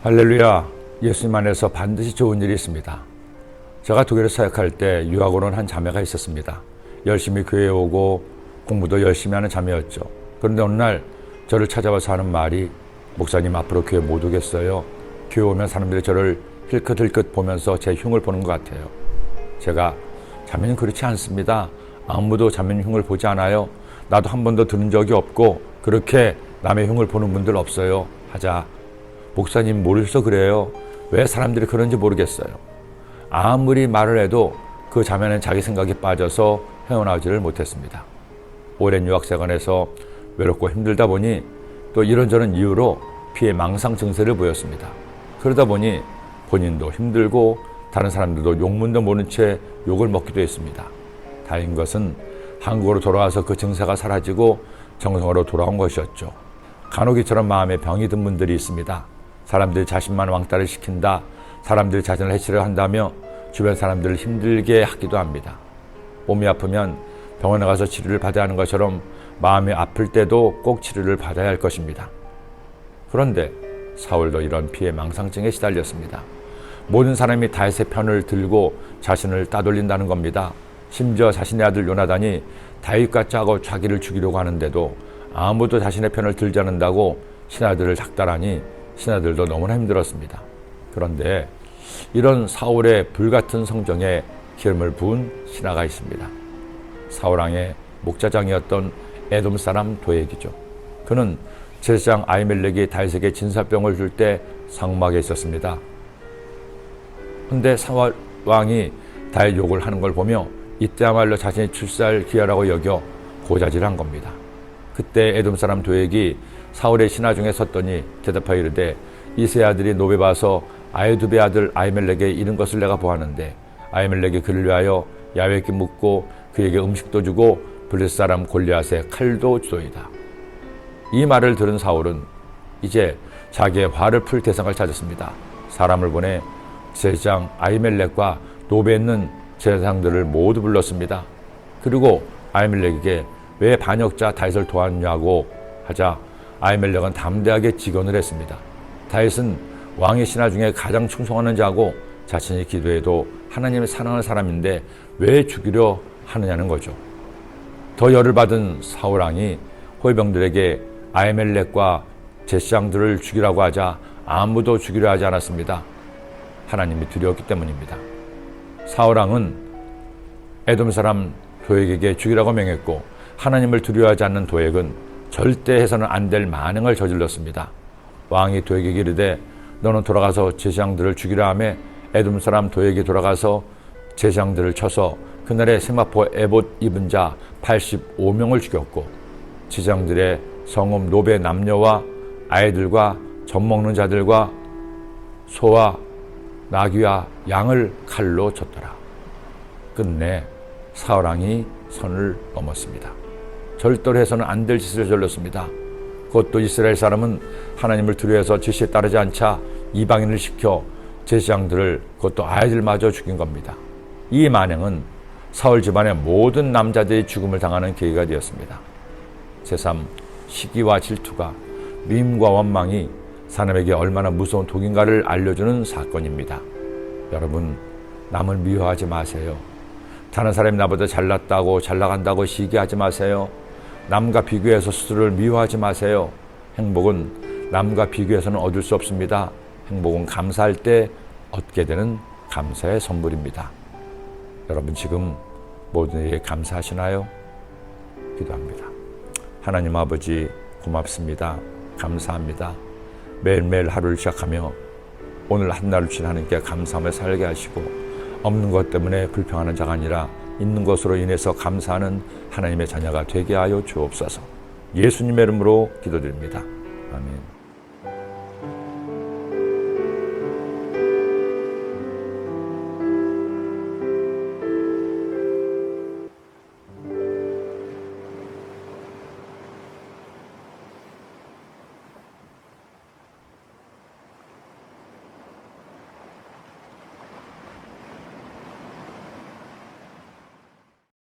할렐루야. 예수님 안에서 반드시 좋은 일이 있습니다. 제가 독일에 사역할 때 유학으로 온 한 자매가 있었습니다. 열심히 교회에 오고 공부도 열심히 하는 자매였죠. 그런데 어느 날 저를 찾아와서 하는 말이, 목사님 앞으로 교회 못 오겠어요. 교회 오면 사람들이 저를 힐끗힐끗 보면서 제 흉을 보는 것 같아요. 제가, 자매는 그렇지 않습니다. 아무도 자매는 흉을 보지 않아요. 나도 한 번도 들은 적이 없고 그렇게 남의 흉을 보는 분들 없어요. 하자, 목사님 모르셔서 그래요. 왜 사람들이 그런지 모르겠어요. 아무리 말을 해도 그 자매는 자기 생각에 빠져서 헤어나오지를 못했습니다. 오랜 유학생활에서 외롭고 힘들다 보니 또 이런저런 이유로 피해 망상 증세를 보였습니다. 그러다 보니 본인도 힘들고 다른 사람들도 욕문도 모른 채 욕을 먹기도 했습니다. 다행인 것은 한국으로 돌아와서 그 증세가 사라지고 정상으로 돌아온 것이었죠. 간혹 이처럼 마음에 병이 든 분들이 있습니다. 사람들이 자신만 왕따를 시킨다, 사람들이 자신을 해치려 한다며 주변 사람들을 힘들게 하기도 합니다. 몸이 아프면 병원에 가서 치료를 받아야 하는 것처럼 마음이 아플 때도 꼭 치료를 받아야 할 것입니다. 그런데 사울도 이런 피해 망상증에 시달렸습니다. 모든 사람이 다윗의 편을 들고 자신을 따돌린다는 겁니다. 심지어 자신의 아들 요나단이 다윗과 짜고 자기를 죽이려고 하는데도 아무도 자신의 편을 들지 않는다고 신하들을 작달하니 신하들도 너무나 힘들었습니다. 그런데 이런 사울의 불같은 성정에 기름을 부은 신하가 있습니다. 사울왕의 목자장이었던 에돔 사람 도액이죠. 그는 제사장 아히멜렉이 다윗에게 진사병을 줄 때 상막에 있었습니다. 그런데 사울 왕이 다윗 욕을 하는 걸 보며 이때야말로 자신이 출세할 기회라고 여겨 고자질한 겁니다. 그때 에돔 사람 도액이 사울의 신하 중에 섰더니 대답하여 이르되, 이세 아들이 노베 봐서 아히두베 아들 아히멜렉에 이른 것을 내가 보았는데 아히멜렉이 그를 위하여 야훼께 묻고 그에게 음식도 주고 블레셋 사람 골리앗의 칼도 주도이다. 이 말을 들은 사울은 이제 자기의 화를 풀 대상을 찾았습니다. 사람을 보내 제사장 아히멜렉과 노베에 있는 제사장들을 모두 불렀습니다. 그리고 아히멜렉에게 왜 반역자 다윗을 도왔냐고 하자 아히멜렉은 담대하게 직언을 했습니다. 다윗은 왕의 신하 중에 가장 충성하는 자고 자신이 기도해도 하나님을 사랑하는 사람인데 왜 죽이려 하느냐는 거죠. 더 열을 받은 사울왕이 호위병들에게 아히멜렉과 제사장들을 죽이라고 하자 아무도 죽이려 하지 않았습니다. 하나님이 두려웠기 때문입니다. 사울왕은 에돔 사람 도액에게 죽이라고 명했고 하나님을 두려워하지 않는 도액은 절대 해서는 안 될 만행을 저질렀습니다. 왕이 도액에게 이르되, 너는 돌아가서 제사장들을 죽이라 하며 에돔 사람 도액이 돌아가서 제사장들을 쳐서 그날에 세마포 에봇 입은 자 85명을 죽였고 제사장들의 성읍 노베 남녀와 아이들과 젖 먹는 자들과 소와 나귀와 양을 칼로 쳤더라. 끝내 사울왕이 선을 넘었습니다. 절대로 해서는 안 될 짓을 저질렀습니다. 그것도 이스라엘 사람은 하나님을 두려워해서 지시에 따르지 않자 이방인을 시켜 제사장들을, 그것도 아이들마저 죽인 겁니다. 이 만행은 사울 집안의 모든 남자들이 죽음을 당하는 계기가 되었습니다. 제3, 시기와 질투가, 미움과 원망이 사람에게 얼마나 무서운 독인가를 알려주는 사건입니다. 여러분, 남을 미워하지 마세요. 다른 사람이 나보다 잘났다고 잘나간다고 시기하지 마세요. 남과 비교해서 스스로를 미워하지 마세요. 행복은 남과 비교해서는 얻을 수 없습니다. 행복은 감사할 때 얻게 되는 감사의 선물입니다. 여러분 지금 모든 일에 감사하시나요? 기도합니다. 하나님 아버지, 고맙습니다. 감사합니다. 매일매일 하루를 시작하며 오늘 한날을 주신 하나님께 감사하며 살게 하시고, 없는 것 때문에 불평하는 자가 아니라 있는 것으로 인해서 감사하는 하나님의 자녀가 되게 하여 주옵소서. 예수님의 이름으로 기도드립니다. 아멘.